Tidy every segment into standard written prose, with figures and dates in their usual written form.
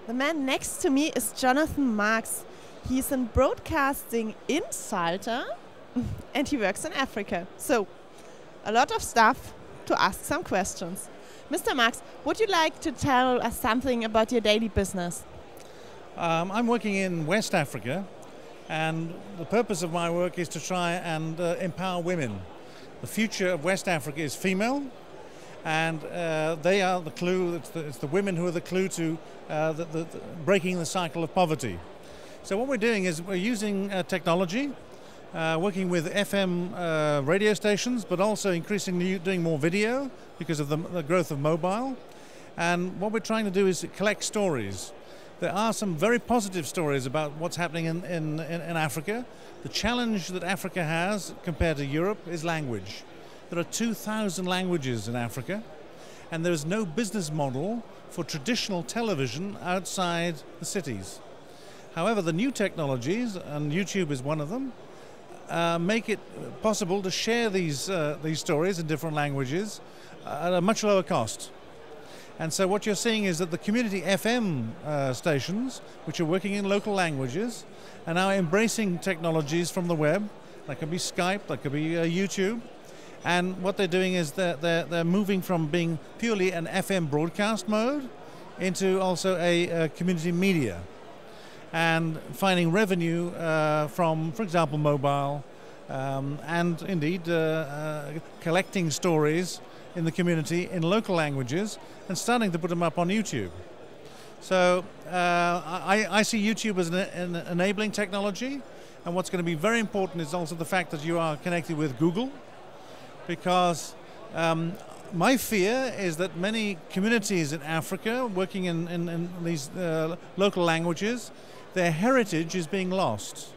The man next to me is Jonathan Marks. He's a broadcasting insider and he works in Africa. So, a lot of stuff to ask some questions. Mr. Marks, would you like to tell us something about your daily business? I'm working in West Africa, and the purpose of my work is to try and empower women. The future of West Africa is female, and they are the clue. It's the women who are the clue to breaking the cycle of poverty. So what we're doing is we're using technology, working with FM radio stations, but also increasingly doing more video because of the growth of mobile. And what we're trying to do is collect stories. There are some very positive stories about what's happening in Africa. The challenge that Africa has compared to Europe is language. There are 2,000 languages in Africa, and there is no business model for traditional television outside the cities. However, the new technologies, and YouTube is one of them, make it possible to share these stories in different languages at a much lower cost. And so what you're seeing is that the community FM stations, which are working in local languages, are now embracing technologies from the web. That could be Skype, that could be YouTube. And what they're doing is they're moving from being purely an FM broadcast mode into also a community media, and finding revenue from, for example, mobile, and indeed collecting stories in the community in local languages and starting to put them up on YouTube. So I see YouTube as an enabling technology, and what's going to be very important is also the fact that you are connected with Google, because my fear is that many communities in Africa working in these local languages, their heritage is being lost.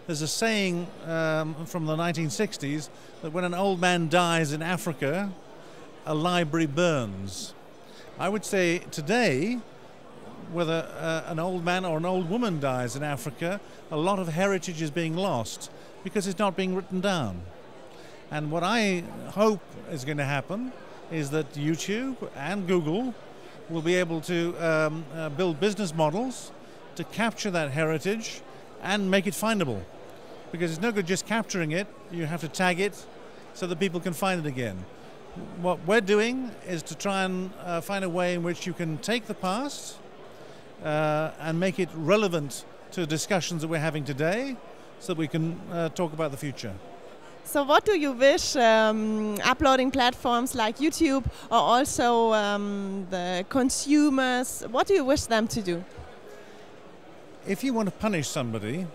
There's a saying from the 1960s that when an old man dies in Africa, a library burns. I would say today, whether an old man or an old woman dies in Africa, a lot of heritage is being lost because it's not being written down. And what I hope is going to happen is that YouTube and Google will be able to build business models to capture that heritage and make it findable. Because it's no good just capturing it, you have to tag it so that people can find it again. What we're doing is to try and find a way in which you can take the past and make it relevant to discussions that we're having today so that we can talk about the future. So what do you wish uploading platforms like YouTube or also the consumers, what do you wish them to do? If you want to punish somebody,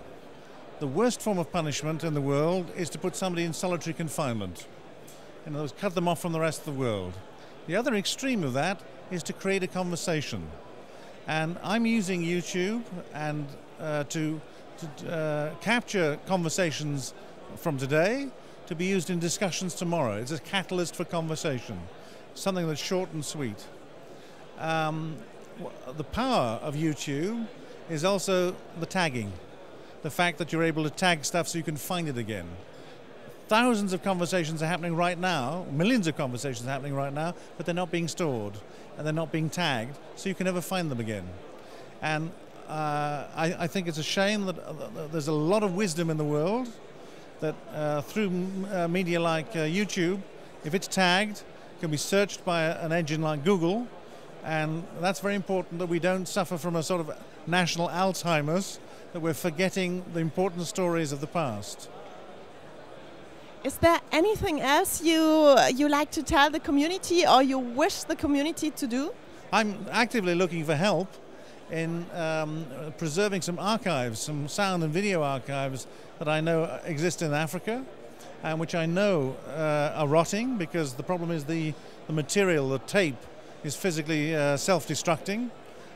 the worst form of punishment in the world is to put somebody in solitary confinement. In other words, cut them off from the rest of the world. The other extreme of that is to create a conversation. And I'm using YouTube and to capture conversations from today to be used in discussions tomorrow. It's a catalyst for conversation, something that's short and sweet. The power of YouTube is also the tagging, the fact that you're able to tag stuff so you can find it again. Thousands of conversations are happening right now, millions of conversations are happening right now, but they're not being stored and they're not being tagged, so you can never find them again. And I think it's a shame that there's a lot of wisdom in the world that through media like YouTube, if it's tagged, can be searched by an engine like Google, and that's very important that we don't suffer from a sort of national Alzheimer's, that we're forgetting the important stories of the past. Is there anything else you like to tell the community or you wish the community to do? I'm actively looking for help in preserving some archives, some sound and video archives that I know exist in Africa and which I know are rotting, because the problem is the material, the tape, is physically self-destructing,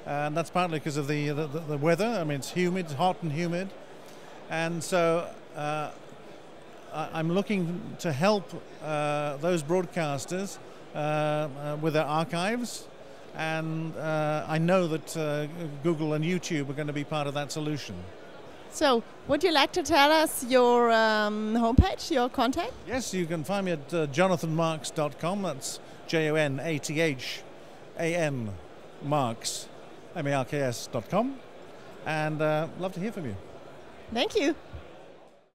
and that's partly because of the weather. I mean, it's humid, it's hot and humid, and so I'm looking to help those broadcasters with their archives, and I know that Google and YouTube are going to be part of that solution. So, would you like to tell us your homepage, your contact? Yes, you can find me at jonathanmarks.com. That's JONATHAN Marks. marks.com, and love to hear from you. Thank you.